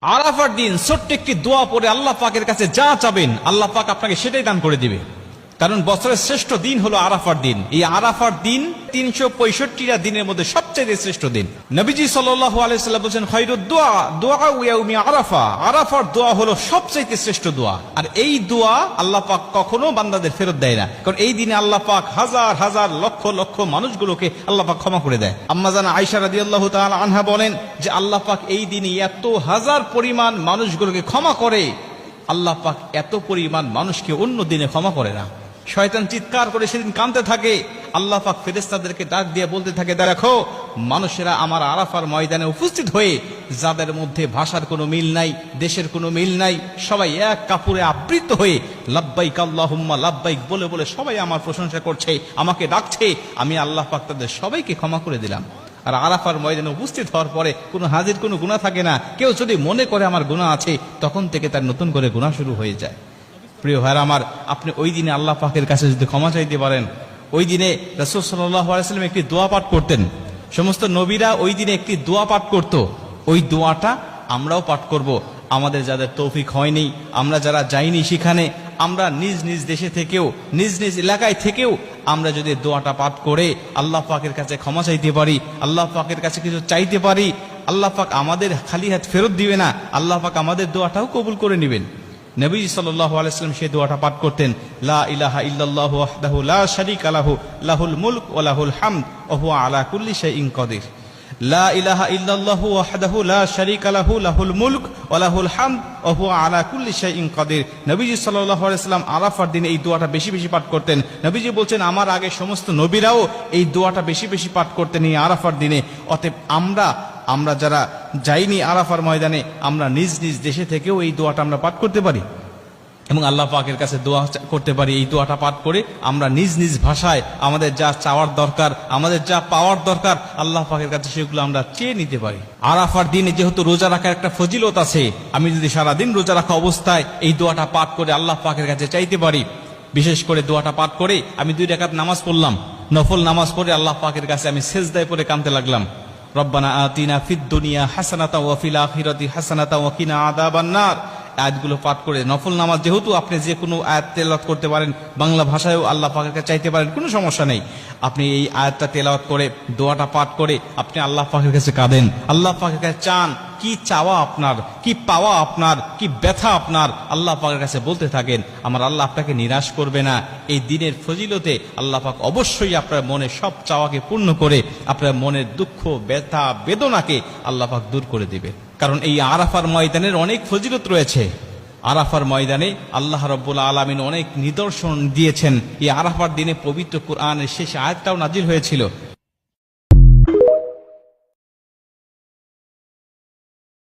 আরাফার দিন ছোট্ট একটি দোয়া পড়ে আল্লাহ পাকের কাছে যা চাবেন আল্লাহ পাক আপনাকে সেটাই দান করে দিবে। কারণ বছরের শ্রেষ্ঠ দিন হলো আরাফার দিন। এই আরাফার দিন ৩৬৫টা দিনের মধ্যে সবচেয়ে শ্রেষ্ঠ দিন। নবীজি সাল্লাল্লাহু আলাইহি ওয়াসাল্লাম বলেন, খায়রুদ দুআ দুআ ইয়াউমি আরাফা। আরাফার দোয়া হলো সবচেয়ে শ্রেষ্ঠ দোয়া। আর এই দোয়া আল্লাহ পাক কখনো বান্দাদের ফেরত দেয় না, কারণ এই দিনে আল্লাহ পাক হাজার হাজার লক্ষ লক্ষ মানুষগুলোকে আল্লাহ পাক ক্ষমা করে দেয়। আম্মা জান আয়েশা রাদিয়াল্লাহু তাআলা আনহা বলেন যে আল্লাহ পাক এই দিনে এত হাজার পরিমাণ মানুষগুলোকে ক্ষমা করে, আল্লাহ পাক এত পরিমাণ মানুষকে অন্য দিনে ক্ষমা করে না। শয়তান চিৎকার করে সেদিন কাঁদতে থাকে, আল্লাহ পাক ফেরেশতাদেরকে ডাক দিয়ে বলতে থাকে, দেখো মানুষেরা আমার আরাফার ময়দানে উপস্থিত হয়ে যাদের মধ্যে ভাষার কোনো মিল নাই, দেশের কোনো মিল নাই, সবাই এক কাপড়ে আবৃত হয়ে লাব্বাইক আল্লাহুম্মা লাব্বাইক বলে বলে সবাই আমার প্রশংসা করছে, আমাকে ডাকছে। আমি আল্লাহ পাক তাদের সবাইকে ক্ষমা করে দিলাম। আর আরাফার ময়দানে উপস্থিত হওয়ার পরে কোনো হাজির কোনো গুনাহ থাকে না। কেউ যদি মনে করে আমার গুনাহ আছে, তখন থেকে তার নতুন করে গুনাহ শুরু হয়ে যায়। প্রিয় ভাইরা আমার, আপনি ওই দিনে আল্লাহ পাকের কাছে যদি ক্ষমা চাইতে পারেন, ওই দিনে রাসূল সাল্লাল্লাহু আলাইহি ওয়াসাল্লাম একটি দোয়া পাঠ করতেন। সমস্ত নবীরা ওই দিনে একটি দোয়া পাঠ করত। ওই দোয়াটা আমরাও পাঠ করব। আমাদের যাদের তৌফিক হয়নি, আমরা যারা যাইনি সেখানে, আমরা নিজ নিজ দেশে থেকেও, নিজ নিজ এলাকায় থেকেও আমরা যদি দোয়াটা পাঠ করে আল্লাহ পাকের কাছে ক্ষমা চাইতে পারি, আল্লাহ পাকের কাছে কিছু চাইতে পারি, আল্লাহ পাক আমাদের খালি হাত ফেরত দিবে না, আল্লাহ পাক আমাদের দোয়াটাও কবুল করে নেবেন। নবী সাল্লাল্লাহু আলাইহি ওয়াসাল্লাম সেই দোয়াটা পাঠ করতেন, লা ইলাহা ইল্লাল্লাহু ওয়াহদাহু লা শারীকা লাহু লাহুল মুলক ওয়া লাহুল হামদ ওয়া হুয়া আলা কুল্লি শাইইন কাদির। লা ইলাহা ইল্লাল্লাহু ওয়াহদাহু লা শারীকা লাহু লাহুল মুলক ওয়া লাহুল হামদ ওয়া হুয়া আলা কুল্লি শাইইন কাদির। নবীজি সাল্লাল্লাহু আলাইহি ওয়াসাল্লাম আরাফার দিনে এই দোয়াটা বেশি বেশি পাঠ করতেন। নবীজি বলছেন, আমার আগে সমস্ত নবীরাও এই দোয়াটা বেশি বেশি পাঠ করতেন এই আরাফার দিনে। অতএব আমরা যারা যাইনি আরাফার ময়দানে, আমরা নিজ নিজ দেশে থেকেও এই দোয়াটা আমরা পাঠ করতে পারি এবং আল্লাহ পাকের কাছে দোয়া করতে পারি। এই দোয়াটা পাঠ করে আমরা নিজ নিজ ভাষায় আমাদের যা চাওয়ার দরকার, আমাদের যা পাওয়ার দরকার, আল্লাহ পাকের কাছে সেগুলো আমরা চেয়ে নিতে পারি। আরাফার দিনে যেহেতু রোজা রাখার একটা ফজিলত আছে, আমি যদি সারাদিন রোজা রাখা অবস্থায় এই দোয়াটা পাঠ করে আল্লাহ পাকের কাছে চাইতে পারি, বিশেষ করে দোয়াটা পাঠ করে আমি 2 রাকাত নামাজ পড়লাম, নফল নামাজ পড়ে আল্লাহ পাকের কাছে আমি সেজদায় পড়ে কাঁদতে লাগলাম, রব্বানা আতিনা ফিদ দুনিয়া হাসানাতাও ওয়া ফিল আখিরাতি হাসানাতাও ওয়া কিনা আযাবান নার। আয়াতগুলো পাঠ করে নফল নামাজ, যেহেতু আপনি যে কোনো আয়াত তেলাওয়াত করতে পারেন, বাংলা ভাষায়ও আল্লাহ পাকের কাছে চাইতে পারেন, কোনো সমস্যা নেই। আপনি এই আয়াতটা তেলাওয়াত করে দোয়াটা পাঠ করে আপনি আল্লাহ পাকের কাছে কাঁদেন, আল্লাহ পাকের কাছে চান, কি চাওয়া আপনার, কি পাওয়া আপনার, কি ব্যথা আপনার, আল্লাহ পাকের কাছে বলতে থাকেন। আমার আল্লাহ আপনাকে নিরাশ করবে না। এই দিনের ফজিলতে আল্লাহ পাক অবশ্যই আপনার মনের সব চাওয়াকে পূর্ণ করে আপনার মনের দুঃখ ব্যথা বেদনাকে আল্লাহ পাক দূর করে দিবে। কারণ এই আরাফার ময়দানের অনেক ফজিলত রয়েছে। আরাফার ময়দানে আল্লাহ রাব্বুল আলামিন অনেক নিদর্শন দিয়েছেন। এই আরাফার দিনে পবিত্র কুরআনের শেষ আয়াতটাও নাজিল হয়েছিল।